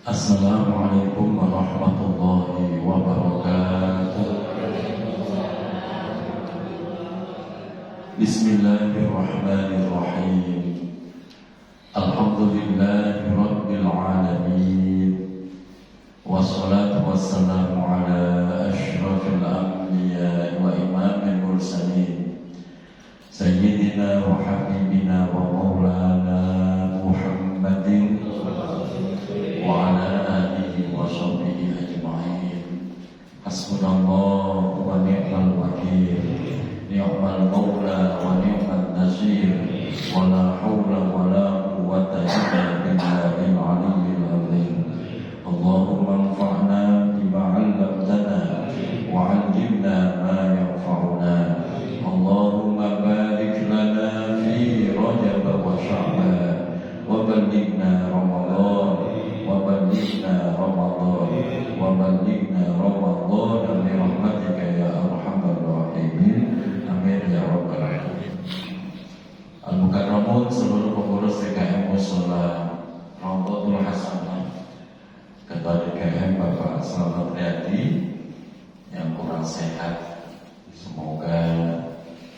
Assalamualaikum warahmatullahi wabarakatuh. Bismillahirrahmanirrahim. Alhamdulillahi rabbil alamin. Wassalatu wassalamu ala asyrafil anbiya wa imamil mursalin, sayyidina wa habibina wa maulana Muhammadin wa ala alihi wa sahbihi ajma'in. Hasbunallahu wa ni'mal wakil, ni'mal maula wa ni'mal nasir, wa la hawla wa la quwwata illa billahil aliyyil azim. Allahumma anfa'na bima 'allamtana wa 'allimna ma yanfa'una. Allahumma barik lana fi Rajab wa Sya'ban wa ballighna Ramadan wa ballighna Ramadan bi rahmatika ya arhamar rahimin. Amin ya rabbal alamin. Al-Mukarramun, seluruh pengurus DKM Mushola Rawdatul Hasanah, Ketua DKM Bapak Slamet Riyadi yang kurang sehat, semoga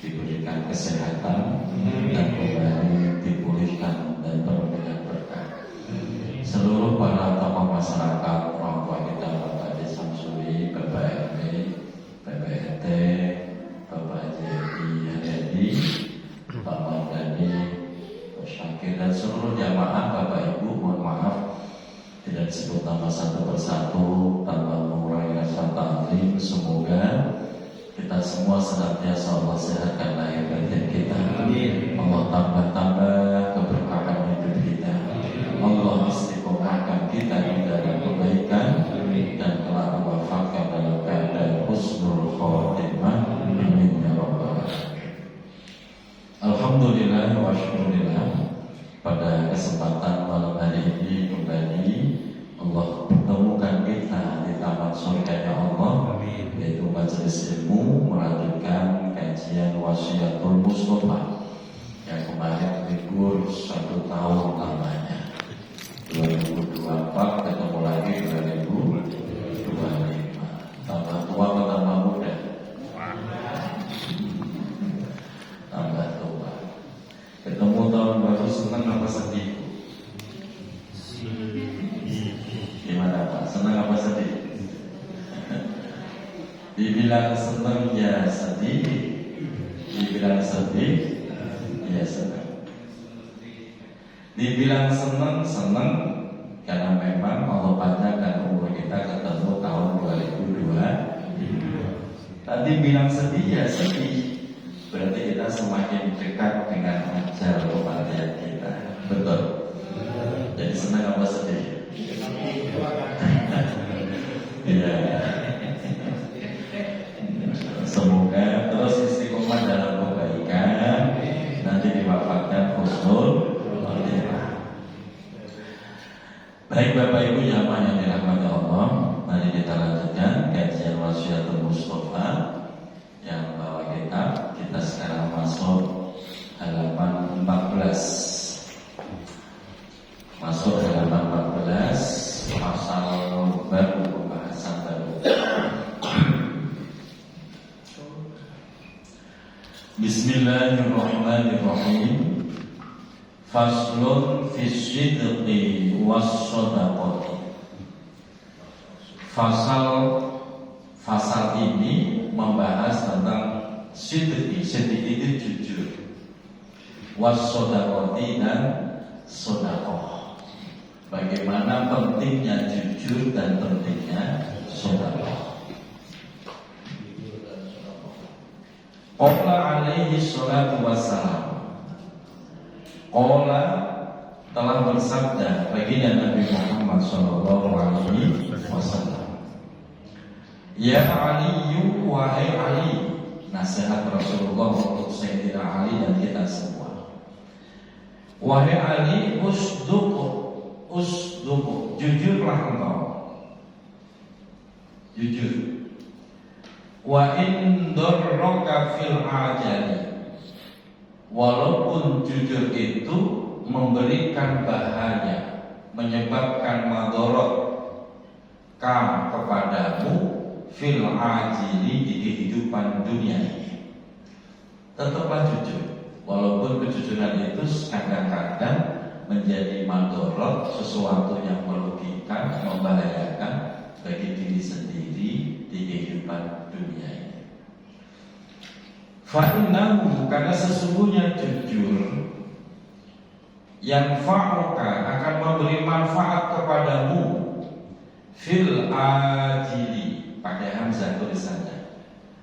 diberikan kesehatan dan kembali dipulihkan dan penuh dengan berkah. Seluruh para tokoh masyarakat, orang tua kita, Bapak Haji Samsuri, Bapak RW, Bapak RT, Bapak Haji Haryadi, Pak Mardani, Pak Syakir, dan seluruh jamaah, Bapak Ibu, mohon maaf tidak disebut nama satu persatu tanpa mengurangi rasa ta'zim. Semoga kita semua senantiasa Allah sehatkan lahir batin kita. Allah tambah-tambah keberkahan hidup kita. Allah istiqomahkan kita di dalam kebaikan dan kelak wafatkan dalam keadaan husnul khotimah. Amin ya rabbal alamin. Alhamdulillah wa syukurillah, pada kesempatan malam hari ini kembali Allah pertemukan kita di taman surganya Allah, yaitu majelis ilmu melanjutkan kajian Wasiatul Mustafa yang kemarin libur 1 tahun lamanya, 2024 ketemu lagi 2025. Tambah tua atau tambah muda? Tambah tua. Ketemu tahun baru senang apa sedih? Gimana Pak? Senang apa sedih? Dibilang senang ya sedih, dibilang sedih ya senang. Dibilang senang karena memang Allah panjangkan umur kita ketemu tahun 2022. Tadi bilang sedih ya sedih, berarti kita semakin dekat dengan ajal kematian kita. Betul? Jadi senang apa sedih? Iya. Semoga terus istiqomah dalam kebaikan, nanti diwafatkan husnul khotimah. Baik Bapak Ibu jamaah yang dirahmati Allah, mari kita lanjutkan kajian Wasiatul Mustafa yang bawa kita sekarang masuk halaman 14. Masuk halaman 14, pasal baru, pembahasan baru. Bismillahirrahmanirrahim. Faslun fi sidqi was shadaqati. Fasal ini membahas tentang sidqi. Sidqi itu jujur. Was shadaqati dan sedekah. Bagaimana pentingnya jujur dan pentingnya sedekah. Qala alaihi salatu wassalam. Qala telah bersabda baginda Nabi Muhammad sallallahu alaihi wasallam. Ya Ali, wahai Ali. Nasihat Rasulullah untuk Sayyidina Ali dan kita semua. Wahai Ali, usduq, jujurlah engkau. Jujur. Wa in darraka fil ajali, walaupun jujur itu memberikan bahaya, menyebabkan madorot ka kepadamu fil ajili di kehidupan dunia ini. Tetaplah jujur, walaupun kejujuran itu kadang-kadang menjadi madorot, sesuatu yang merugikan, membahayakan bagi diri sendiri di kehidupan dunia ini. Fa'innahu, karena sesungguhnya jujur yang fa'uka akan memberi manfaat kepadamu fil ajili, pakai hamzah tulisannya.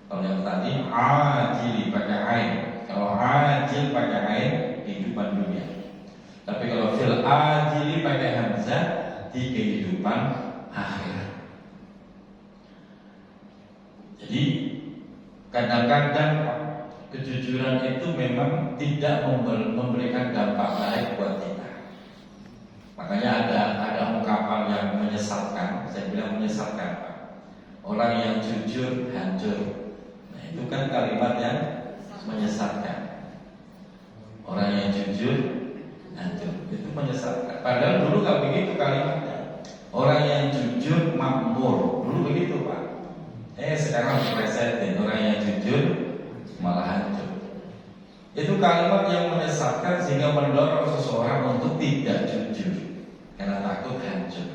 Kalau yang tadi ajili pakai ain, kalau ajil pakai ain kehidupan dunia. Tapi kalau fil ajili pakai hamzah di kehidupan akhirat. Jadi kadang-kadang kejujuran itu memang tidak memberikan dampak baik buat kita. Makanya ada ungkapan yang menyesatkan. Saya bilang menyesatkan, Pak. Orang yang jujur hancur. Nah, itu kan kalimat yang menyesatkan. Orang yang jujur hancur, itu menyesatkan. Padahal dulu gak begitu kalimatnya. Orang yang jujur makmur. Dulu begitu, Pak. Sekarang dipresetin, orang yang jujur malah hancur. Itu kalimat yang menyesatkan sehingga mendorong seseorang untuk tidak jujur karena takut hancur.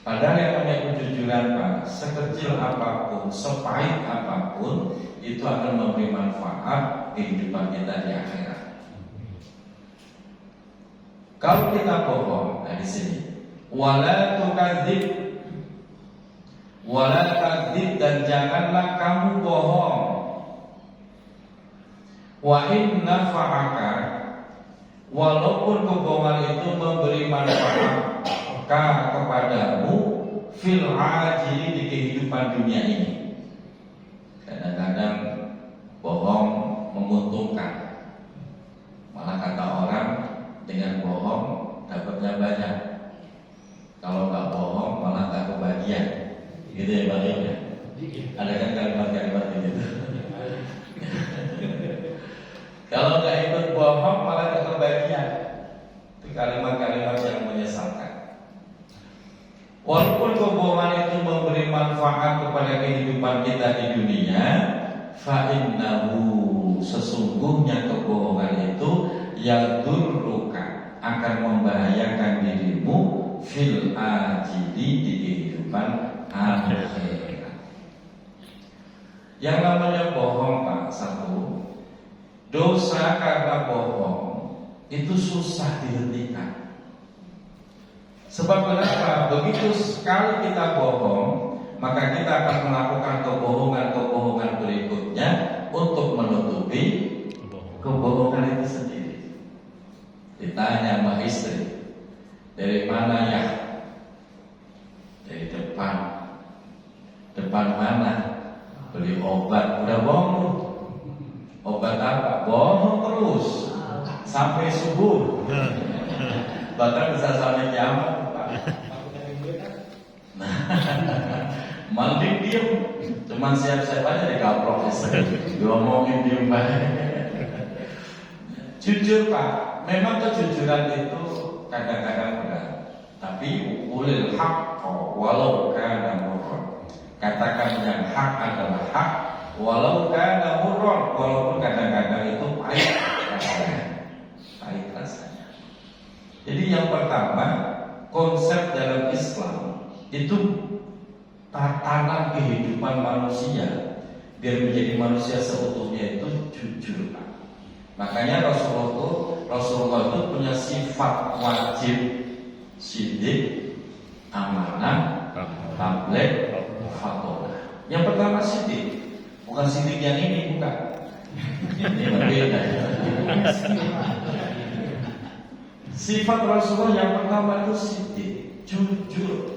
Padahal yang namanya kejujuran, Pak, sekecil apapun, sepahit apapun, itu akan memberi manfaat kehidupan kita di akhirat. Kalau kita bohong, nah di sini, wala tukadzib, wala takdzib, dan janganlah kamu bohong. Wa inna fa'aka, walaupun kebohongan itu memberi manfaat kepadamu fil ajili di kehidupan dunia ini. Kadang-kadang bohong menguntungkan. Malah kata orang, dengan bohong dapatnya banyak. Kalau nggak bohong malah nggak kebagian. Gitu ya Pak ya? Ada kan kalimat-kalimat begitu. Kalau nggak ikut bohong malah nggak kebagian. Itu kalimat-kalimat yang menyesatkan. Walaupun kebohongan itu memberi manfaat kepada kehidupan kita di dunia, fa'innahu, sesungguhnya kebohongan itu yadurruka, akan membahayakan dirimu fil ajili di kehidupan akhirat. Yang namanya bohong, Pak, satu, dosa karena bohong itu susah dihentikan. Sebab kenapa? Begitu sekali kita bohong, maka kita akan melakukan kebohongan-kebohongan berikutnya untuk menutupi kebohongan itu sendiri. Ditanya sama istri, dari mana ya? Dari depan. Depan mana? Beli obat. Udah bohong. Obat apa? Bohong terus sampai subuh. Bahkan bisa sampai kiamat. Mending diem, cuman siap-siap aja dikaprok istri. Diomongin diem banget. Jujur, Pak, memang kejujuran itu kadang-kadang berat. Tapi ulil haq walau kana murran. Katakan yang hak adalah hak walau kana murran, walaupun kadang-kadang itu pahit rasanya. Pahit rasanya. Jadi yang pertama, konsep dalam Islam itu tatanan kehidupan manusia biar menjadi manusia seutuhnya itu jujur, Pak. Makanya Rasulullah itu punya sifat wajib sidik, amanah, tabligh, fatolah. Yang pertama sidik, bukan sidik yang ini, bukan. Ini berbeda. Sifat Rasulullah yang pertama itu sidik, jujur.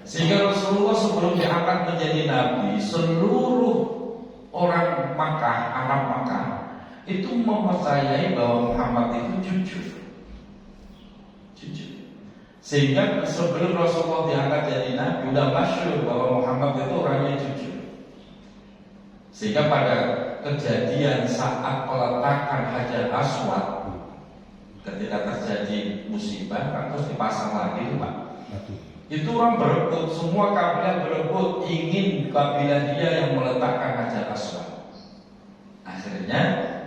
Sehingga Rasulullah sebelum diangkat menjadi nabi, seluruh orang Makkah, Arab Makkah itu mempercayai bahwa Muhammad itu jujur. Sehingga sebelum Rasulullah diangkat jadi nabi, sudah masyhur bahwa Muhammad itu orangnya jujur. Sehingga pada kejadian saat peletakan Hajar Aswad, Ketika terjadi musibah kan terus dipasang lagi Pak. Itu orang berebut, semua kabilah berebut ingin kabilah dia yang meletakkan Hajar Aswad. Akhirnya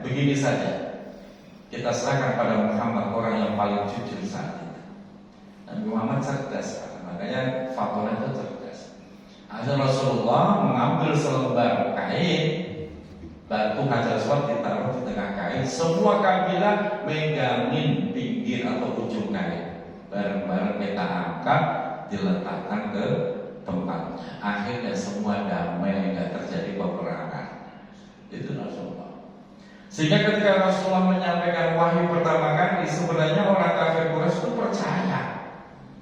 begini saja, kita serahkan pada Muhammad, orang yang paling jujur saat itu. Nabi Muhammad cerdas, makanya fatwa itu cerdas. Akhirnya Rasulullah mengambil selembar kain, batu Hajar Aswad ditaruh di tengah kain, semua kabilah megangin pinggir atau ujung kain, bareng-bareng kita angkat, diletakkan ke tempatnya. Akhirnya semua damai, nggak terjadi peperangan. Itu Rasulullah. Sehingga ketika Rasulullah menyampaikan wahyu pertama kali, sebenarnya orang kafir Quraisy itu percaya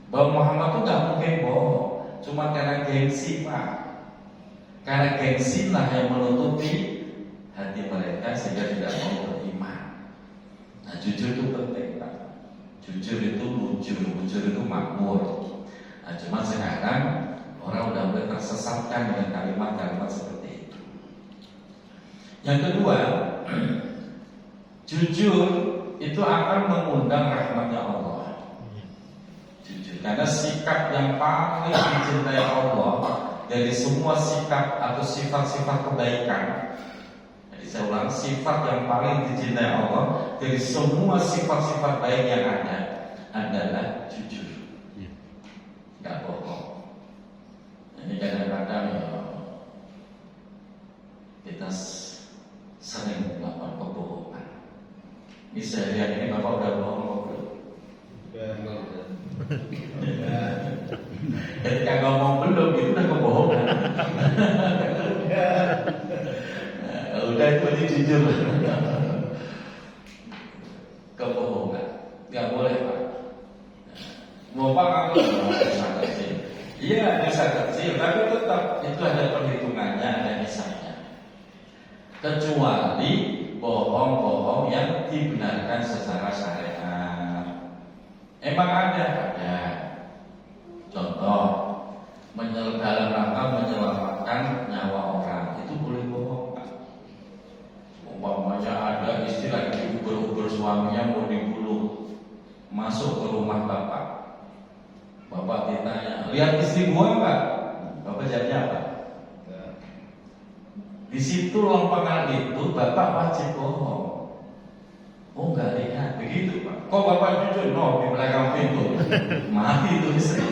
bahwa Muhammad itu nggak mungkin bohong. Cuma karena gengsi Pak. Karena gengsi lah yang menutupi hati mereka sehingga tidak mau beriman. Nah, jujur itu penting Pak. Jujur itu jujur itu makmur. Nah, cuma sekarang orang udah mulai tersesatkan dengan kalimat-kalimat seperti itu. Yang kedua, jujur itu akan mengundang rahmatnya Allah. Jujur, karena sikap yang paling dicintai Allah dari semua sikap atau sifat-sifat kebaikan. Jadi saya ulang, sifat yang paling dicintai Allah dari semua sifat-sifat baik yang ada adalah jujur. Gak bohong. Ini kadang-kadang ya, kita sering melakukan kebohongan. Ini seharian ini Bapak udah bohong belum? Ketika ngomong belum itu udah kebohongan. Udah itu jujur. Kebohongan gak boleh Pak. Mau Pak kalau dosa kecil, iya dosa kecil, tapi tetap itu ada perhitungannya, ada hisabnya. Kecuali bohong-bohong yang dibenarkan secara syariat. Emang ada. Contoh, dalam rangka menyelamatkan nyawa orang itu boleh bohong. Umpamanya ada istri lagi uber-uber suaminya mau dibunuh, masuk ke rumah bapak. Bapak ditanya, lihat istri gua enggak? Bapak jawabnya apa? Di situ lempengan itu bapak wajib bohong. Oh enggak lihat, begitu Pak. Kok bapak jujur? No, di belakang pintu. Mati itu istri.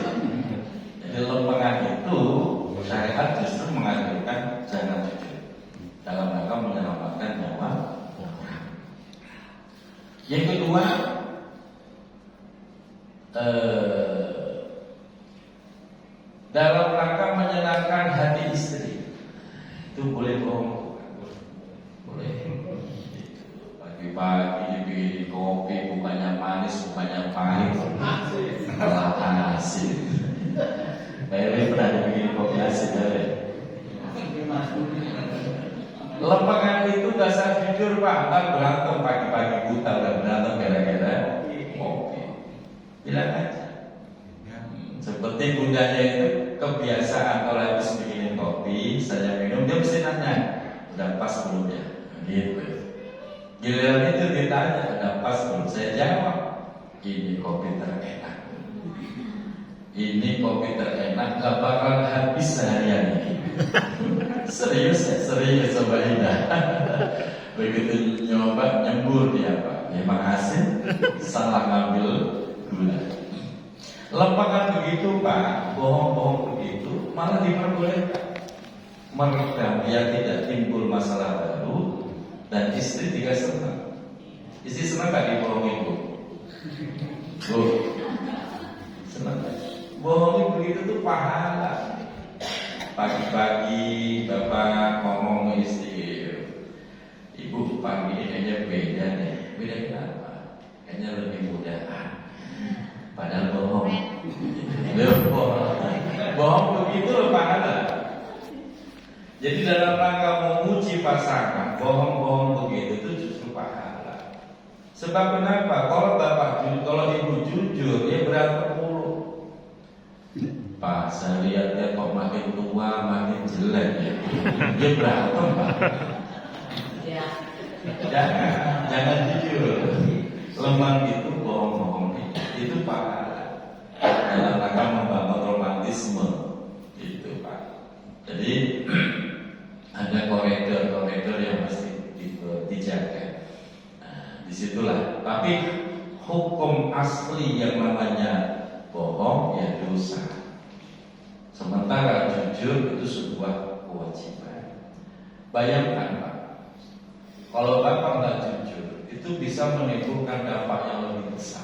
Jadi lempengan itu syariat justru mengajarkan jangan jujur dalam rangka menyelamatkan nyawa orang. Yang kedua, dalam rangka menyenangkan hati istri itu boleh bohong, boleh. Pagi-pagi dibikin kopi, bukannya manis, bukannya pahit, malah asin. Baik, pernah dibikin kopi asin ya? Lempengan itu dasar jujur Pak. Ntar berantem pagi-pagi buta dan berantem gara-gara kopi. Bilang aja. Seperti bundanya itu kebiasaan kalau habis bikinin kopi, saya minum, dia mesti nanya, udah pas belum ya? Gitu. Giliran itu ditanya, udah pas belum? Saya jawab, ini kopi terenak. Ini kopi terenak, gak bakal habis seharian ini. Serius ya? Serius coba Indah. Begitu nyoba, nyembur dia Pak. Emang asin, salah ngambil gula. Lempengan begitu Pak, bohong-bohong begitu malah diperbolehkan. Meredam yang tidak timbul masalah baru dan istri juga senang. Istri senang gak dibohongin Bu? Bu, senang gak? Bohongin begitu tuh pahala. Pagi-pagi bapak ngomong ke istri, Ibu pagi ini kayaknya beda deh. Beda kenapa? Kayaknya lebih mudah. Padahal bohong. Bohong begitu loh pahala. Jadi dalam rangka memuji pasangan, bohong-bohong begitu itu justru pahala. Sebab kenapa? Kalau bapak jujur, kalau ibu jujur, ya berantem mulu. Pak, saya lihat dia kok makin tua, makin jelek ya. Dia berantem Pak. Jangan jujur. Lemang itu Itu Pak, dalam rangka membangun romantisme itu Pak. Jadi ada koridor-koridor yang mesti dijaga. Nah, disitulah. Tapi hukum asli yang namanya bohong ya dosa. Sementara jujur itu sebuah kewajiban. Bayangkan Pak, kalau Bapak nggak jujur, itu bisa menimbulkan dampak yang lebih besar.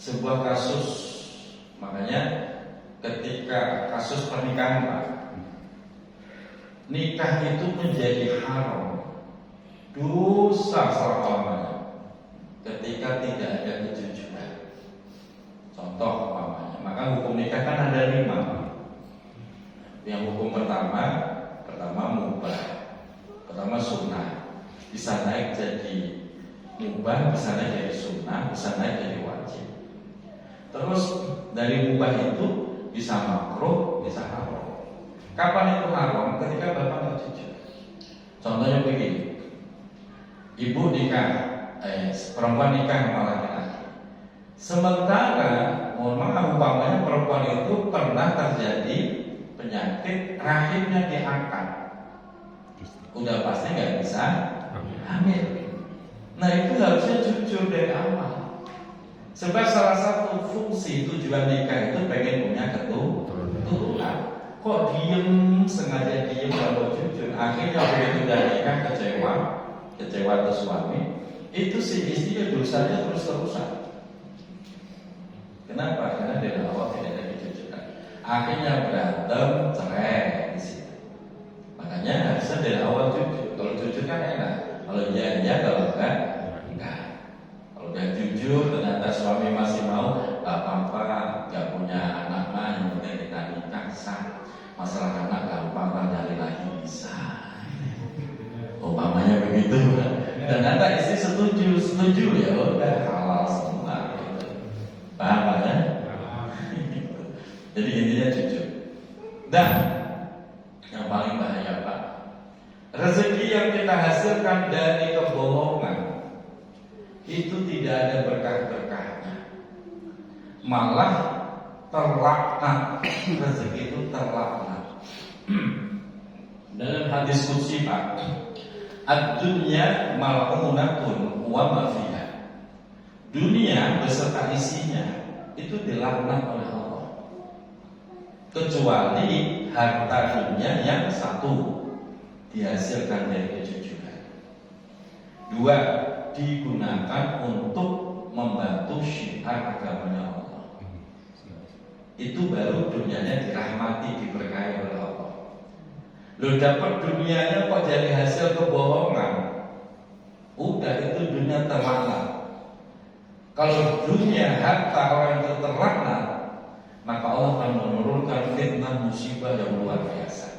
Sebuah kasus, makanya ketika kasus pernikahan Pak, nikah itu menjadi haram, dosa selama-lamanya ketika tidak ada kejujuran. Contoh umpamanya, maka hukum nikah kan ada 5. Yang hukum pertama mubah, pertama sunnah, bisa naik jadi mubah, bisa naik jadi sunnah, bisa naik jadi wajib. Terus dari mubah itu bisa makruh, bisa haram. Kapan itu haram? Ketika Bapak nggak jujur. Contohnya begini, ibu nikah, perempuan nikah sama laki-laki. Sementara, mohon maaf, umpamanya perempuan itu pernah terjadi penyakit rahimnya diangkat, udah pasti nggak bisa hamil. Nah itu harusnya jujur dari awal. Sebab salah satu fungsi tujuan nikah itu pengen punya keturunan. Kok diem, sengaja diem, gak mau jujur. Akhirnya begitu udah nikah kecewa ke suami, itu si istrinya dosanya terus-terusan. Kenapa? Karena dari awal tidak ada kejujuran. Akhirnya berantem, cerai di situ. Makanya harusnya dari awal jujur. Kalau jujur kan enak. Kalau iya, kalau enggak. Kalau udah jujur, ternyata suami masih mau, gak apa-apa, gak punya anak mah, yang penting kita nikah sah. Masalah anak gampang, nyari lagi bisa. Umpamanya begitu. Dan ternyata istri setuju ya udah halal semua. Paham ya? Jadi intinya jujur. Dan yang paling bahaya Pak, rezeki yang kita hasilkan dari kebohongan itu tidak ada berkah-berkahnya, malah terlaknat. Rezeki itu terlaknat. Dalam hadis qudsi Pak, ad-dunya mal'unatun wa ma fiha. Dunia beserta isinya itu dilaknat oleh Allah, kecuali harta dunia yang satu dihasilkan dari kejujuran, 2 digunakan untuk membantu syiar agamanya Allah. Itu baru dunianya dirahmati, diberkahi oleh Allah. Lo dapat dunianya kok jadi hasil kebohongan, udah itu dunia terlaknat. Kalau dunia harta orang itu terlaknat, maka Allah akan menurunkan fitnah musibah yang luar biasa.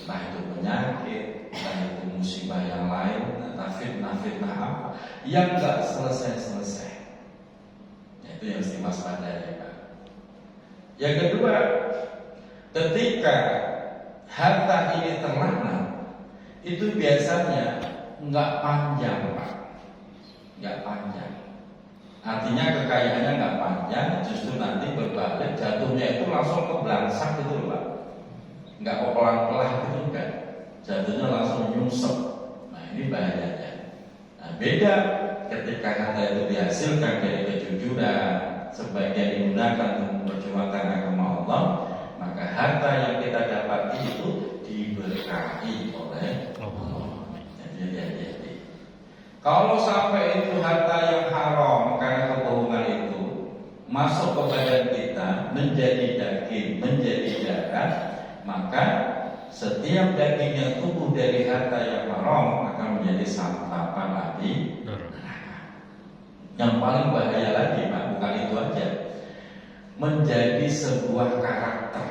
Entah itu penyakit, entah itu musibah yang lain, entah fitnah apa yang gak selesai-selesai. Itu yang mesti waspadai Pak. Yang kedua, ketika harta ini terlaknat, itu biasanya nggak panjang Pak, nggak panjang. Artinya kekayaannya nggak panjang, justru nanti berbalik, jatuhnya itu langsung ke belangsak gitu Pak. Nggak kok pelan-pelan gitu kan, jatuhnya langsung nyungsep. Nah ini bahayanya. Nah beda ketika harta itu dihasilkan dari kejujuran, sebagian digunakan untuk memperjuangkan agama Allah, maka harta yang kita dapati itu diberkahi oleh Allah. Jadi hati-hati. Kalau sampai itu harta yang haram karena kebohongan itu masuk ke badan kita, menjadi daging, menjadi darah, maka setiap daging yang tumbuh dari harta yang haram akan menjadi santapan api neraka. Yang paling bahaya lagi Pak, bukan itu aja, menjadi sebuah karakter.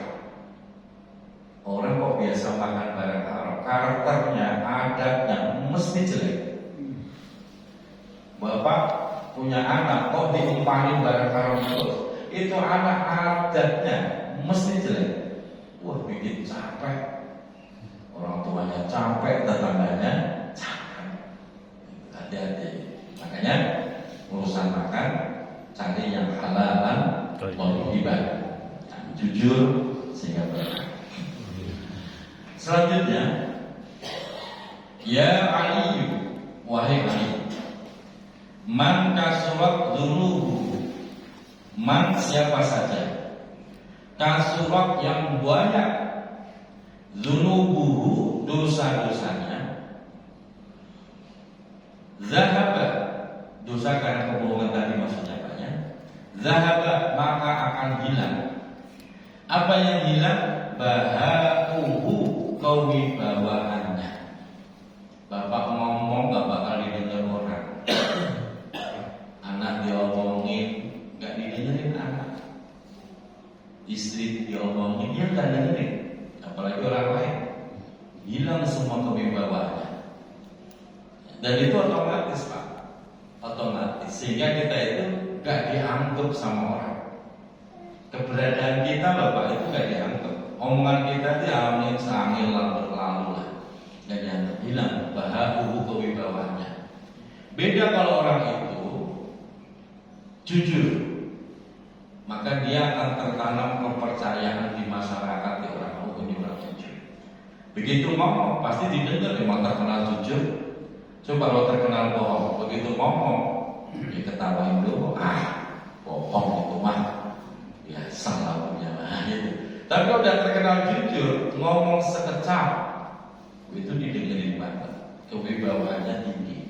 Orang kok biasa makan barang haram, karakternya, adatnya mesti jelek. Bapak punya anak kok diumpanin barang haram terus, itu anak adatnya mesti jelek. Wah bikin capek, orang tuanya capek, tetangganya capek. Hati-hati. Makanya urusan makan cari Thayyibah, jujur sehingga berkah. Selanjutnya, ya Ali, wahai Ali, man kasurat dzunubu, man siapa saja, kasurat yang banyak, dzunubuhu dosa-dosanya, zahaba dosa karena kebohongan tadi maksudnya banyak, zahaba maka akan hilang. Apa yang hilang? Bahauhu, kewibawaannya. Bapak ngomong gak bakal didengar orang. Anak diomongin gak didengerin anak. Istri diomongin dia gak dengerin, apalagi orang lain. Hilang semua kewibawaannya. Dan itu otomatis Pak, otomatis. Sehingga kita itu gak dianggap sama orang. Keberadaan kita Bapak itu gak dianggap. Omongan kita diamin seangin lalu lah. Dan yang hilang bahauhu, kewibawaannya. Beda kalau orang itu jujur, maka dia akan tertanam kepercayaan di masyarakat di orang ini orang jujur. Begitu ngomong pasti didengar, memang terkenal jujur. Coba kalau terkenal bohong, begitu ngomong diketawain dulu, bohong itu mah biasa lah punya gitu. Tapi kalau udah terkenal jujur, ngomong sekecap itu didengerin banget, kewibawaannya tinggi.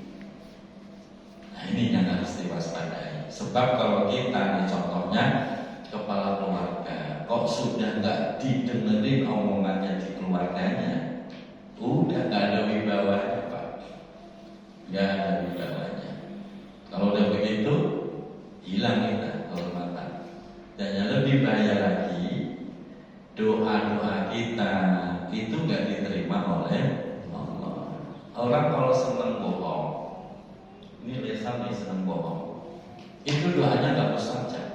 Nah ini yang harus diwaspadai. Sebab kalau kita nih contohnya kepala keluarga, kok sudah nggak didengerin omongannya di keluarganya, udah nggak ada wibawanya Pak, nggak ada wibawanya. Kalau udah begitu hilang kita kehormatan. Dan yang lebih bahaya lagi, doa-doa kita itu nggak diterima oleh Allah. Orang kalau senang bohong, ini lisan nih senang bohong, itu doanya nggak mustajab,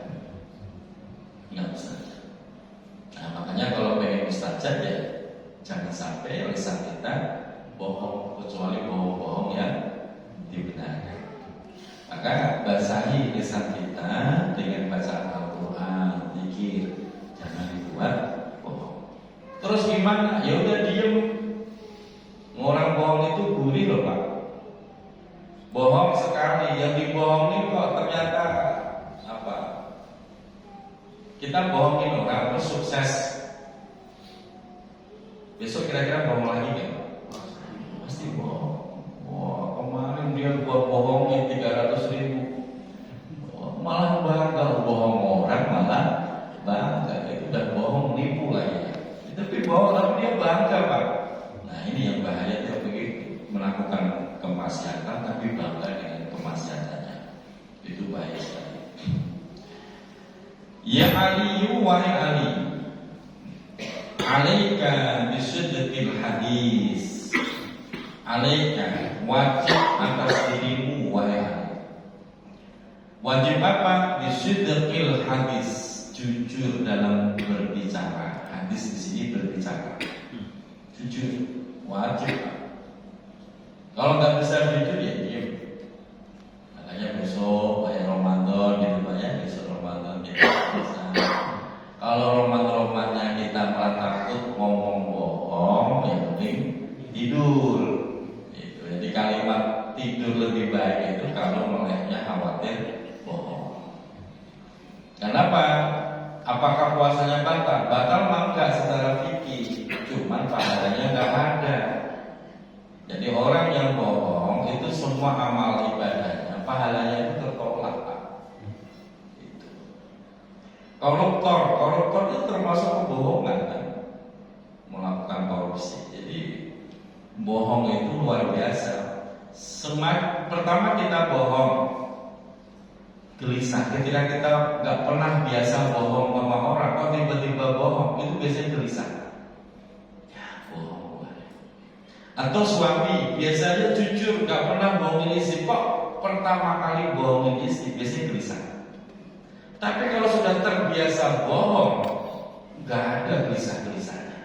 nggak mustajab. Nah makanya kalau pengen mustajab ya jangan sampai lisan kita bohong, kecuali bohong-bohong yang dibenarkan. Maka basahi lisan kita dengan bacaan Al-Quran, zikir, jangan dibuat bohong. Terus gimana? Ya udah diem. Orang bohong itu gurih loh Pak. Bohong sekali, yang dibohongin kok ternyata apa? Kita bohongin orang terus sukses. Besok kira-kira bohong lagi kan? Pasti bohong. Wah kemarin dia buat bohongin 300.000. Malah bangga, bohong orang malah bangga. Itu udah bohong, nipu lagi. Tapi bohong tapi dia bangga Pak. Nah ini yang bahaya, dia begitu melakukan kemaksiatan tapi bangga dengan kemaksiatannya. Itu bahaya sekali. Ya Ali, wahai Ali, alaika bisidqil hadis. Alaika, wajib atas dirimu wahai Ali. Wajib apa? Bisidqil hadis, jujur dalam berbicara. Hadis di sini berbicara. Jujur, wajib. Kalau nggak bisa jujur ya diam. Makanya besok kayak Ramadan gitu Pak ya, besok Ramadan kita bisa. Kalau Ramadan-Ramadannya kita malah takut ngomong bohong, yang penting tidur. Itu jadi kalimat tidur lebih baik itu kalau meleknya khawatir bohong. Kenapa? Apakah puasanya batal? Batal mah enggak secara fikih, cuman pahalanya enggak ada. Jadi orang yang bohong itu semua amal ibadahnya, pahalanya itu tertolak Pak. Itu. Koruptor itu termasuk kebohongan kan, melakukan korupsi. Jadi bohong itu luar biasa. Pertama kita bohong, gelisah. Ketika kita nggak pernah biasa bohong sama orang, kok tiba-tiba bohong, itu biasanya gelisah. Ya bohong. Atau suami biasanya jujur, nggak pernah bohongin istri, kok pertama kali bohongin istri, biasanya gelisah. Tapi kalau sudah terbiasa bohong, nggak ada gelisah-gelisahnya.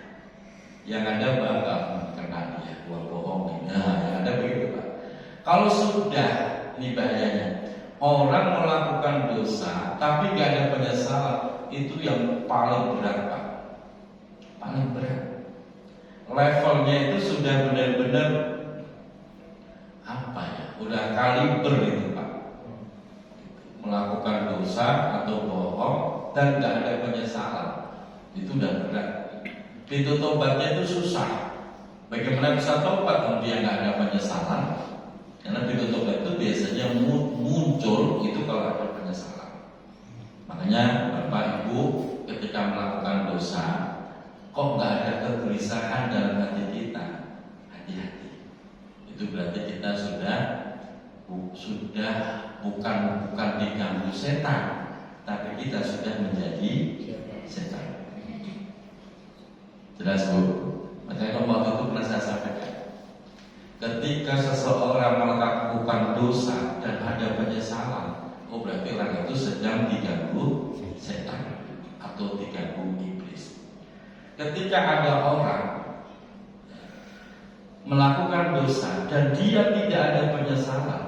Yang ada bangga karena dia gua bohongin. Nah, yang ada begitu Pak. Kalau sudah, ini bahayanya. Orang melakukan dosa tapi gak ada penyesalan, itu yang paling berat, Pak. Paling berat. Levelnya itu sudah benar-benar apa ya? Udah kaliber itu, Pak. Melakukan dosa atau bohong dan gak ada penyesalan, itu udah berat. Pintu tobatnya itu susah. Bagaimana bisa tobat kalau dia gak ada penyesalan? Karena pintu tobat itu biasanya muncul itu kalau ada penyesalan. Makanya Bapak Ibu ketika melakukan dosa, kok nggak ada kegelisahan dalam hati kita, hati-hati. Itu berarti kita sudah bukan diganggu setan, tapi kita sudah menjadi setan. Jelas Bu? Makanya waktu itu pernah saya sampaikan. Ketika seseorang melakukan dosa dan ada penyesalan, oh berarti orang itu sedang diganggu setan atau diganggu iblis. Ketika ada orang melakukan dosa dan dia tidak ada penyesalan,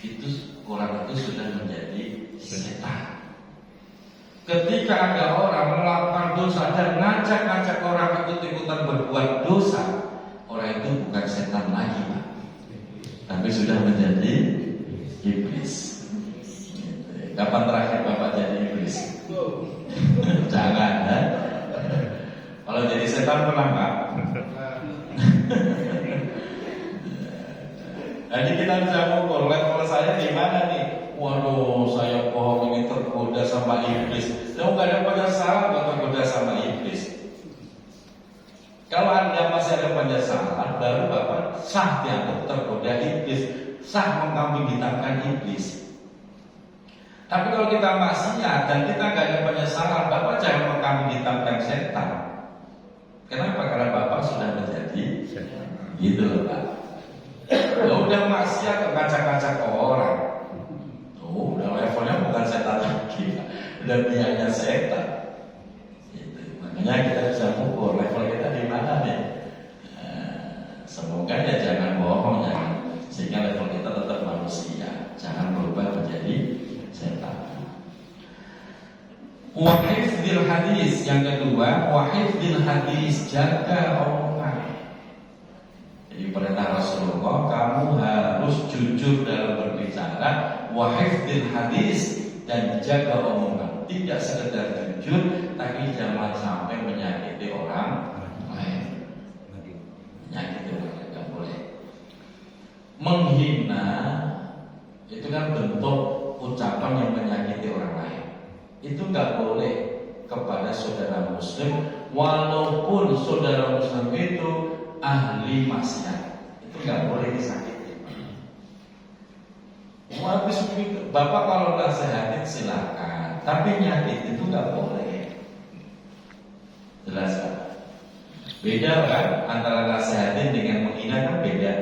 itu orang itu sudah menjadi setan. Ketika ada orang melakukan dosa dan ngajak-ngajak orang itu ikutan berbuat dosa, orang itu bukan setan lagi, Pak, tapi sudah menjadi iblis. Kapan terakhir Bapak jadi iblis? Jangan, ya. Kalau jadi setan pernah, Pak? Jadi kita bisa mengukur level saya di mana nih? Waduh, saya bohong ini tergoda sama iblis. Saya nggak ada penyesalan kalau tergoda sama iblis. Kalau Anda masih ada penyesalan, baru Bapak sah dianggap tergoda iblis, sah mengkambing hitamkan iblis. Tapi kalau kita maksiat dan kita nggak ada penyesalan, Bapak jangan mengkambing hitamkan setan. Kenapa? Karena Bapak sudah menjadi gitu loh, Pak. Ya udah maksiat ngacak-ngacak orang. Oh, udah levelnya bukan setan lagi, udah biaya setan. Makanya kita bisa mengukur level kita di mana nih. Semoga ya jangan bohong ya, sehingga level kita tetap manusia, jangan berubah menjadi setan. Wahifdzil hadis, yang kedua, wahifdzil hadis, jaga omongan. Jadi perintah Rasulullah, kamu harus jujur dalam berbicara, wahifdzil hadis, dan jaga omongan. Tidak sekedar jujur, tapi jangan sampai menyakiti orang lain. Menyakiti orang lain tidak boleh. Menghina itu kan bentuk ucapan yang menyakiti orang lain. Itu nggak boleh kepada saudara Muslim, walaupun saudara Muslim itu ahli maksiat. Itu nggak boleh disakiti. Habis begitu, Bapak kalau nasihatin silakan, tapi nyakit itu nggak boleh. Jelas kan? Beda kan antara nasihatin dengan menghina, kan beda.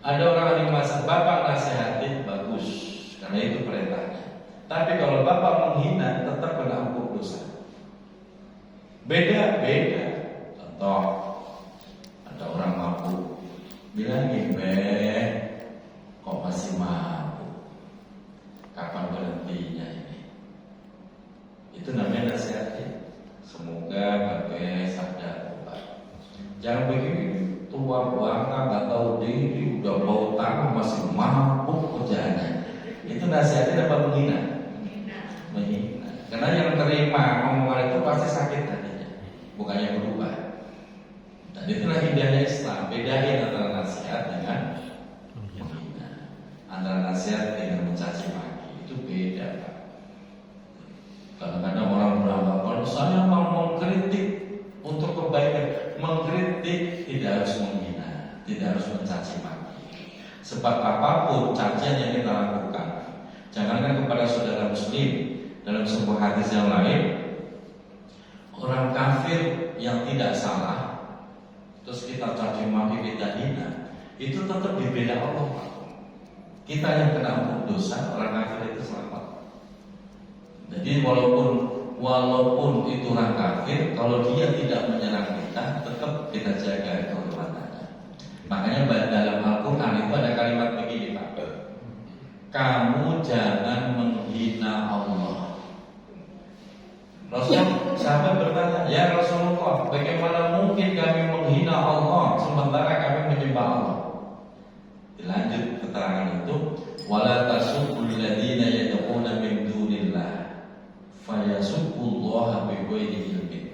Ada orang yang masa Bapak nasihatin bagus, karena itu perintahnya. Tapi kalau Bapak menghina, tetap kena hukum dosa. Beda. Contoh, ada orang mabuk, bilang gini, kok masih mabuk? Kapan berhentinya ini? Itu namanya nasihatnya. Semoga pakai sabda obat. Jangan begini, tua bangka nggak tahu diri, udah bau tanah masih mabuk kerjaannya. Itu nasihatnya apa menghina? Menghina. Karena yang terima omongan itu pasti sakit hatinya, bukannya berubah. Dan itulah indahnya Islam. Bedain antara nasihat dengan menghina, antara nasihat dengan mencaci maki. Itu beda, Pak. Kadang-kadang orang beranggapan saya mau mengkritik untuk kebaikan. Mengkritik tidak harus menghina, tidak harus mencaci maki. Sebab apapun cacian yang kita lakukan, jangankan kepada saudara Muslim, dalam sebuah hadis yang lain, orang kafir yang tidak salah, terus kita caci maki, kita hina, itu tetap dibela Allah. Kita yang kena hukum dosa, orang kafir itu selamat. Jadi walaupun itu orang kafir, kalau dia tidak menyerang kita, tetap kita jaga kehormatannya. Makanya dalam Al-Quran itu ada kalimat begini, Pak. kamu jangan menghina Allah. Sahabat bertanya, ya Rasulullah, bagaimana mungkin kami menghina Allah sementara kami menyembah Allah? Dilanjut keterangan itu, wala tasubbul ladzina yad'una min dunillah fayasubbullaha bighairi ilmin.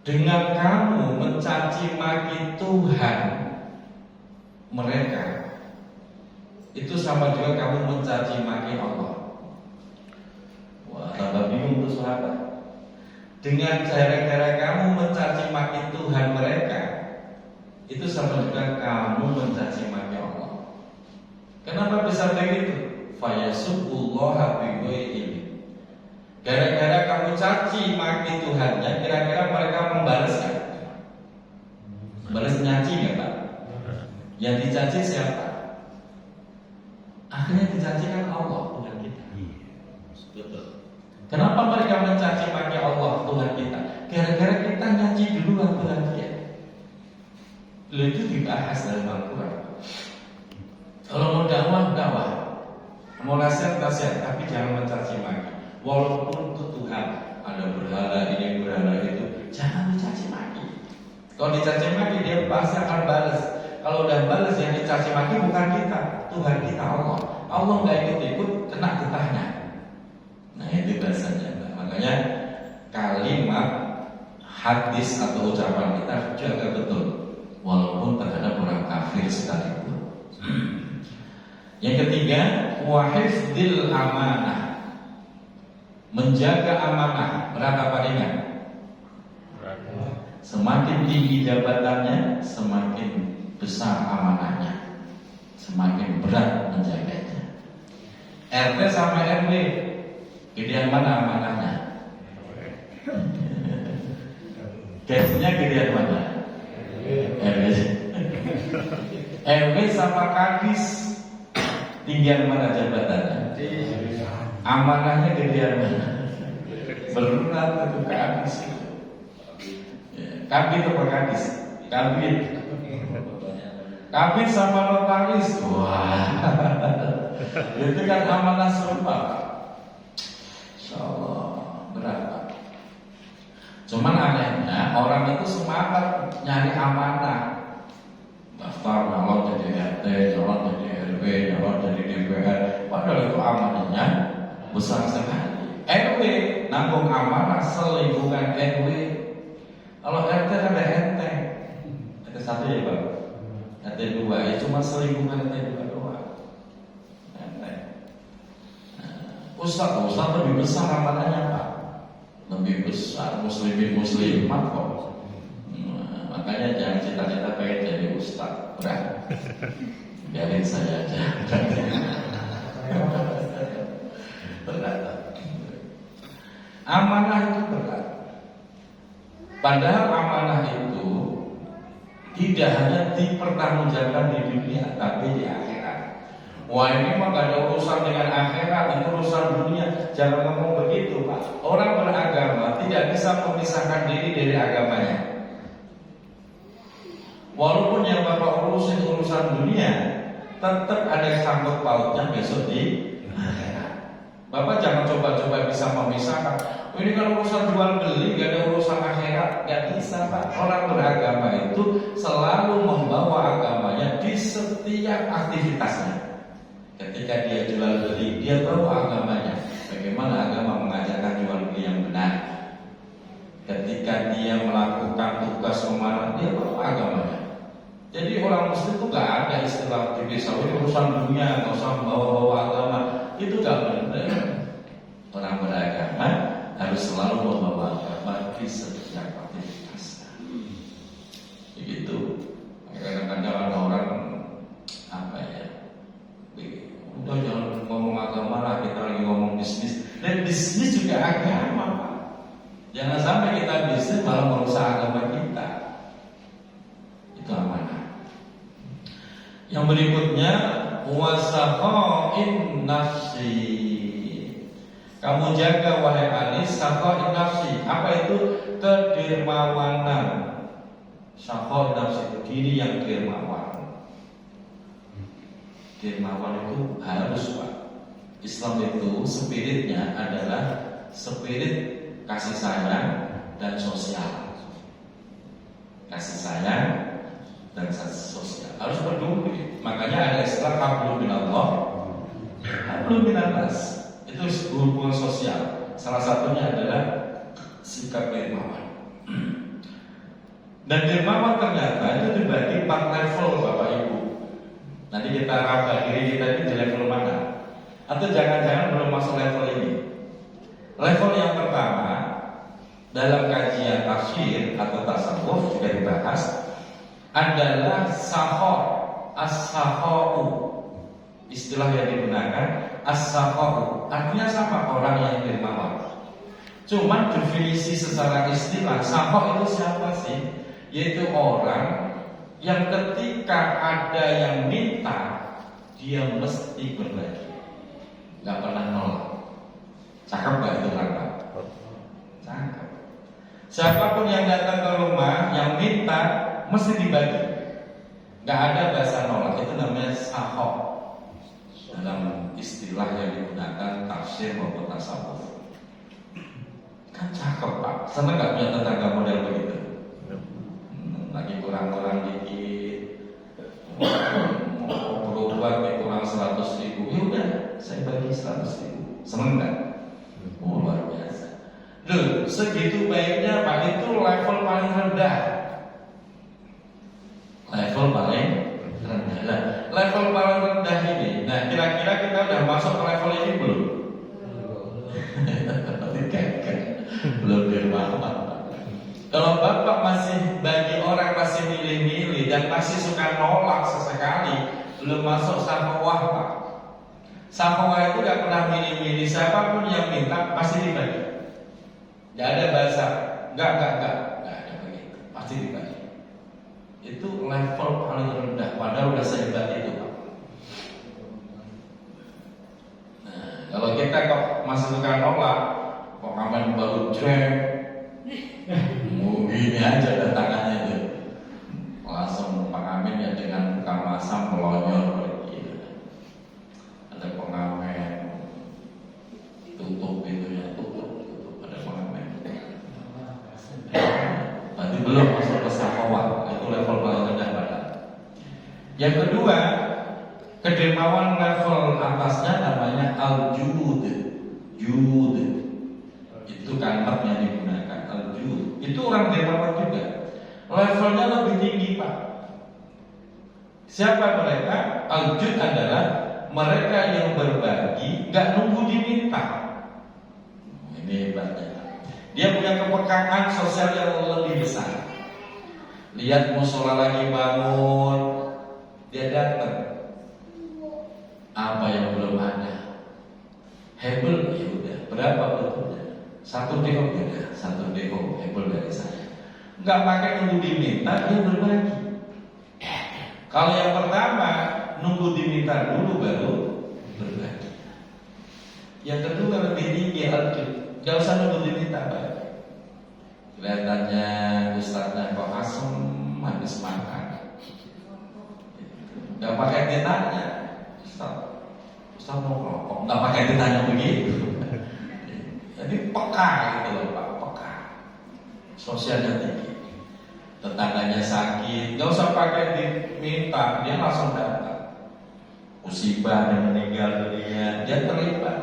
Dengan kamu mencaci maki Tuhan mereka, itu sama juga kamu mencaci maki Allah. Wah, tambah bingung tuh sahabat. Dengan gara-gara kamu mencaci maki Tuhan mereka, itu sama juga kamu mencaci maki Allah. Kenapa bisa begitu? Fayasubbullaha bighairi ilmin. Gara-gara kamu caci maki Tuhannya, kira-kira mereka membalas nggak? Balas nyaci nggak Pak? Yang dicaci siapa? Akhirnya dicacikan Allah, Tuhan kita. Betul. Kenapa mereka mencaci maki Allah, Tuhan kita? Gara-gara kita nyaci duluan Tuhan dia. Lalu itu dibahas dalam Al-Quran. Kalau mau dakwah, mau nasihat, tapi jangan mencaci maki. Walaupun itu Tuhan, ada berhala ini, berhala itu, jangan dicaci maki. Kalau dicaci maki dia pasti akan balas. Kalau udah balas yang dicaci maki bukan kita, Tuhan kita Allah. Allah nggak ikut-ikut, kena getahnya. Nah itu bahasanya. Makanya kalimat hadis atau ucapan kita jaga betul, walaupun terhadap orang kafir sekalipun. Yang ketiga, wahifdzil amanah, menjaga amanah. Berapa palingan? Semakin tinggi jabatannya, semakin besar amanahnya, semakin berat menjaganya. RT sama RW, gedean mana amanahnya? Gajinya gedean mana? RW sama kadis, tinggian mana jabatannya? Amanahnya gedean mana? Berat itu kadis. Kabit apa kadis? Kabit sama notaris. Wah, itu kan amanah serupa. Insyaallah berat Pak. Cuman anehnya orang itu semangat nyari amanah, daftar nyalon jadi RT, nyalon jadi RW, nyalon jadi DPR. Padahal itu amanahnya besar sekali. RW nanggung amanah selingkungan RW. Kalau RT ada enteng, ada satu ya Pak, RT 2 ya cuma selingkungan RT 2 doang. Enteng. Ustaz lebih besar amanahnya Pak, lebih besar muslimat kok. Makanya jangan cita-cita pengen jadi ustaz, berat. Biarin saya aja. Berat. Amanah itu berat. Padahal amanah itu tidak hanya dipertanggungjawabkan di dunia, tapi di akhirat. Wah ini mah gak ada urusan dengan akhirat, ini urusan dunia. Jangan ngomong begitu Pak. Orang beragama tidak bisa memisahkan diri dari agamanya. Walaupun yang Bapak urusan dunia, tetap ada sangkut pautnya besok di akhirat. Bapak jangan coba-coba bisa memisahkan. Ini kan urusan jual beli, gak ada urusan akhirat, gak bisa Pak. Orang beragama itu selalu membawa agamanya di setiap aktivitasnya. Ketika dia jual beli, dia bawa agamanya. Bagaimana agama mengajarkan jual beli yang benar. Ketika dia melakukan tugas memanah, dia bawa agamanya. Jadi orang muslim itu gak ada istilah di desa ini urusan dunia, gak usah bawa-bawa agama. Itu gak benar. Orang beragama harus selalu membawa agama di setiap aktivitasnya. Begitu. Kadang-kadang ada orang apa ya? Udah jangan ngomong agama lah, kita lagi ngomong bisnis. Dan bisnis juga agama Pak. Jangan sampai kita bisnis malah merusak agama kita. Itu amanah. Yang berikutnya wasaqa'in nafsi. Kamu jaga wahai Ali saqa'in nafsi. Apa itu? Kedermawanan. Saqa'in nafsi itu diri yang dermawan. dermawan itu harus Pak. Islam itu spiritnya adalah spirit kasih sayang dan sosial. Kasih sayang dan sosial harus peduli. Makanya ada istilah hablum minallah, hablum minannas. Itu hubungan sosial. Salah satunya adalah sikap dermawan. Dan dermawan ternyata itu dibagi 4 level Bapak Ibu. Nanti kita raba diri kita ini di level mana? Atau jangan-jangan belum masuk level ini. Level yang pertama dalam kajian tafsir atau tasawuf juga dibahas adalah sahor, as-sahou. Istilah yang digunakan as-sahou artinya sama, orang yang dermawan. Cuman definisi secara istilah sahor itu siapa sih? Yaitu orang yang ketika ada yang minta dia mesti berbagi, nggak pernah nolak. Cakep gak itu kan Pak? Cakep. Siapapun yang datang ke rumah yang minta mesti dibagi, nggak ada bahasa nolak. Itu namanya sahok dalam istilah yang digunakan tafsir maupun tasawuf. Kan cakep Pak. Seneng nggak punya tetangga model begitu? Lagi kurang-kurang dikit, mau berobat kurang 100.000, ya udah saya bagi 100.000. Seneng nggak? Oh, luar biasa. Loh, segitu baiknya Pak, itu level paling rendah. Level paling rendah. Nah, level paling rendah ini, nah kira-kira kita udah masuk ke level ini belum? Belum dermawan. Kalau Bapak masih bagi orang masih milih-milih dan masih suka nolak sesekali, belum masuk sahwah Pak. Sahwah itu gak pernah milih-milih, siapapun yang minta pasti dibagi. Gak ada bahasa gak ada begitu, pasti dibagi. Itu level paling rendah, padahal udah sehebat itu Pak. Nah, kalau kita kok masih suka nolak, kok kamen baru jam gini aja datangannya tuh, langsung pengamen ya dengan muka masam melonyor pergi. Ada pengamen tutup pintunya, tutup ada pengamen. Berarti belum masuk ke sahwah, itu level paling rendah pada. Yang kedua, kedermawan level atasnya namanya al-jud. Jud itu kalimat yang digunakan, al-jud. Itu orang dermawan juga. Levelnya lebih tinggi Pak. Siapa mereka? Al-jud adalah mereka yang berbagi, gak nunggu diminta. Ini hebatnya. Dia punya kepekaan sosial yang lebih besar. Lihat musola lagi bangun, dia datang. Apa yang belum ada? Hebel, ya udah. Berapa betulnya? 1 deko ya, 1 deko hebel dari saya. Nggak pakai nunggu diminta, dia berbagi. Kalau yang pertama nunggu diminta dulu baru berbagi. Yang kedua lebih tinggi al-jud, nggak usah nunggu diminta Pak. Kelihatannya ustadznya kok asem habis makan, nggak pakai ditanya, Ustaz mau rokok, nggak pakai ditanya begitu. Jadi peka gitu loh Pak, peka. Sosialnya tinggi. Tetangganya sakit, nggak usah pakai diminta, dia langsung datang. Musibah yang meninggal dunia, dia terlibat.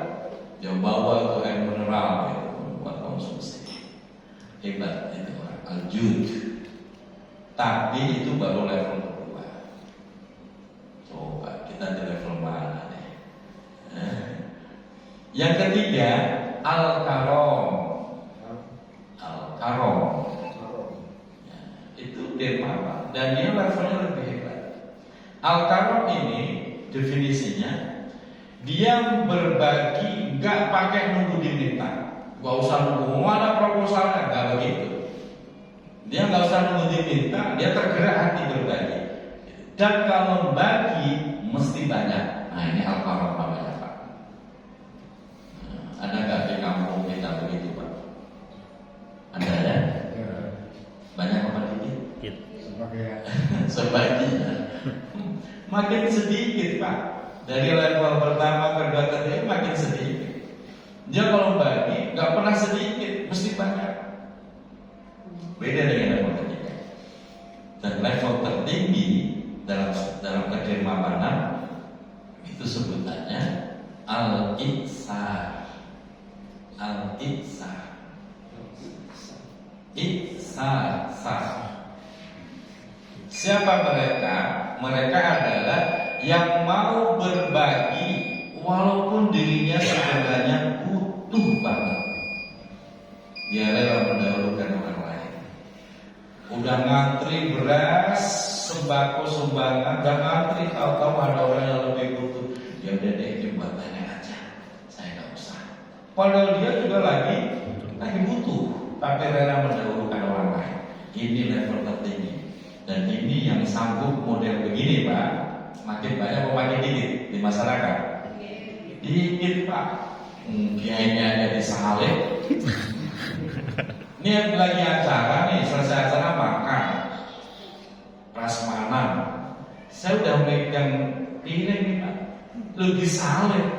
Dia bawa ke air mineral gitu, buat konsumsi. Hebat itu orang al-jud. Tapi itu baru level kedua. Coba kita di level mana nih? Yang ketiga, al-karom. Al-karom ya, itu dermawan dan dia levelnya lebih hebat. Al-karom ini definisinya dia berbagi nggak pakai nunggu diminta, nggak usah nunggu mana proposalnya, nggak begitu. Dia nggak usah nunggu diminta, dia tergerak hati berbagi. Dan kalau bagi mesti banyak. Nah ini al-karom namanya Pak. Ada nggak di kampung kita begitu Pak? Ada ya? Banyak apa sedikit? Sebagian. Makin sedikit Pak. Dari level pertama, kedua, ketiga makin sedikit. Dia kalau bagi nggak pernah sedikit, mesti banyak. Beda dengan level ketiga. Dan level tertinggi dalam kedermawanan itu sebutannya al-ihsan. Al-ihsan. Ihsan. Siapa mereka? Mereka adalah yang mau berbagi walaupun dirinya sebenarnya butuh banget. Dia rela mendahulukan orang lain. Udah ngantri beras, sembako sumbangan, dan ngantri tahu-tahu ada orang yang lebih butuh. Ya udah deh, ini buat nenek aja. Saya nggak usah. Padahal dia juga lagi butuh, tapi rela mendahulukan orang lain. Ini level tertinggi. Dan ini yang sanggup model begini, Pak. Makin banyak atau makin dikit di masyarakat? Dikit, Pak. Kiainya jadi saleh. Ini lagi acara nih, selesai acara makan prasmanan. Saya udah megang piring nih, Pak. Lebih saleh.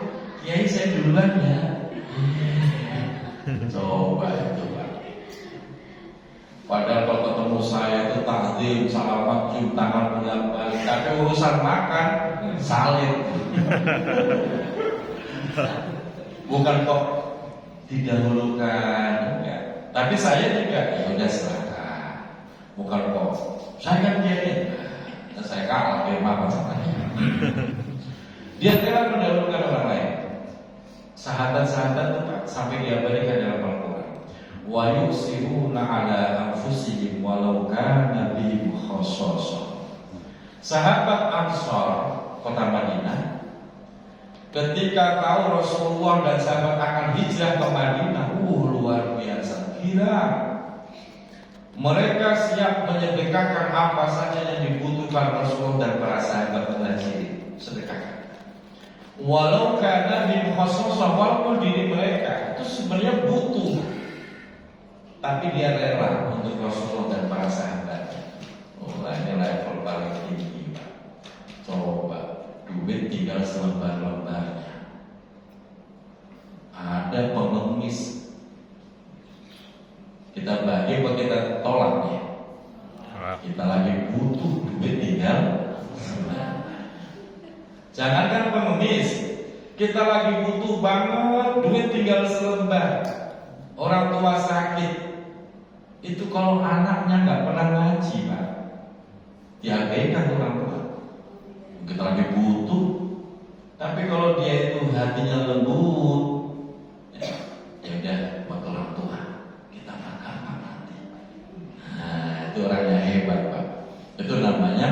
Kiai saya duluan ya. Coba itu, Pak. Padahal kalau ketemu saya itu takdim, salamat, cium tangan, pulang balik. Tapi urusan makan, salib. Bukan kok didahulukan, ya. Tapi saya juga, ya udah silakan. Bukan kok, saya kan dia, saya kalah firman masalahnya. Dia kira mendahulukan orang lain. Sahabat-sahabat itu Pak, sampai diabadikan dalam Al-Quran. Wa yusiruna ala anfusihim walau kana bihim khassasah. Sahabat Ansar kota Madinah ketika tahu Rasulullah dan sahabat akan hijrah ke Madinah, luar biasa girang. Mereka siap menyedekahkan apa saja yang dibutuhkan Rasulullah dan para sahabat muhajirin, sedekahkan. Walau kana bihim khassasah, walaupun diri mereka itu sebenarnya butuh, tapi dia rela untuk Rasulullah dan para sahabatnya. Ini level paling tinggi, Pak. Coba, duit tinggal selembar-lembarnya. Ada pengemis, kita bagi apa kita tolak ya? Kita lagi butuh duit tinggal selembar. Jangankan pengemis, kita lagi butuh banget duit tinggal selembar. Orang tua sakit, itu kalau anaknya nggak pernah ngaji, Pak, diabaikan orang tua. Kita lagi butuh, tapi kalau dia itu hatinya lembut, ya udah buat orang tua, kita makan nanti. Nah, itu orangnya hebat, Pak. Itu namanya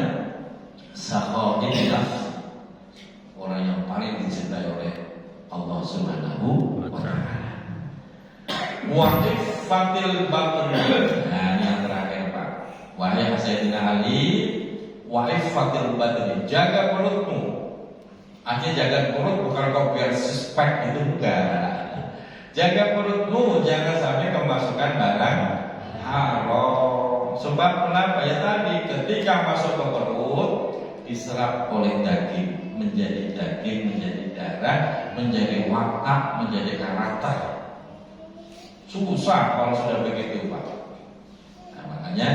sakhain nafs, orang yang paling dicintai oleh Allah Subhanahu wa Ta'ala. Waqif fatil batn. Nah, ini yang terakhir, Pak. Wahai Sayyidina Ali, waqif fatil batn. Jaga perutmu. Artinya jaga perut bukan kau biar suspek itu, enggak. Jaga perutmu, jangan sampai kemasukan barang haram. Sebab kenapa? Ya tadi ketika masuk ke perut diserap oleh daging, menjadi darah, menjadi watak, menjadi karakter. Susah kalau sudah begitu, Pak. Nah, makanya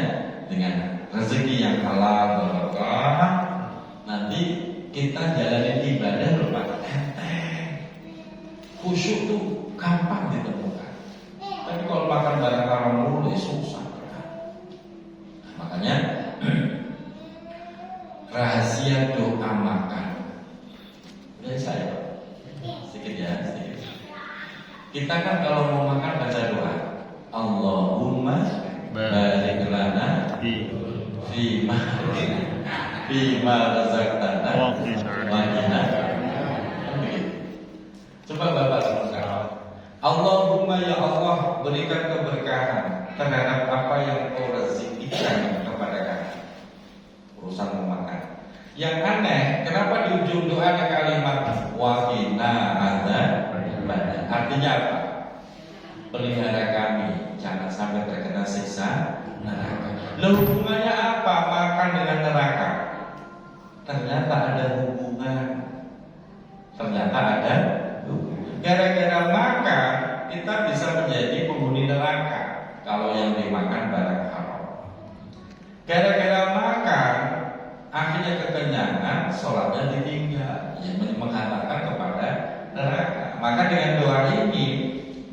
dengan rezeki yang halal berkah, nanti kita jalanin ibadah lupa enteng. Khusyuk tuh gampang ditemukan. Tapi kalau makan barang haram mulu susah. Nah, makanya rahasia doa makan. Udah saya, Pak. Sedikit ya, sedikit. Kita kan kalau mau makan baca doa, Allahumma barik lana fima razaqtana wa qina. Coba Bapak sebutkan. Allahumma ya Allah, berikan keberkahan terhadap apa yang Kau rezekikan kepada kami. Urusan mau makan. Yang aneh, kenapa di ujung doa ada kalimat wa qina adzabannar? Artinya apa? Pelihara kami jangan sampai terkena siksa neraka. Lalu hubungannya apa makan dengan neraka? Ternyata ada hubungan. ternyata ada gara-gara makan kita bisa menjadi penghuni neraka kalau yang dimakan barang haram. Gara-gara makan akhirnya kekenyangan, sholatnya ditinggal, yang menghantarkan kepada neraka. Maka dengan doa ini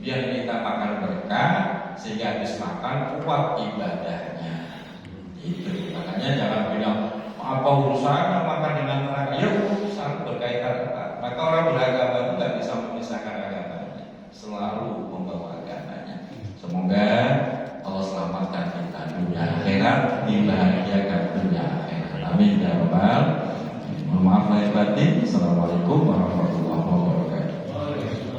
biar kita makan berkah sehingga habis makan kuat ibadahnya. Itu makanya jangan bilang apa urusan makan dengan neraka. Ya urusan berkaitan erat. Maka orang beragama itu nggak bisa memisahkan agamanya, selalu membawa agamanya. Semoga Allah selamatkan kita dunia akhirat, dibahagiakan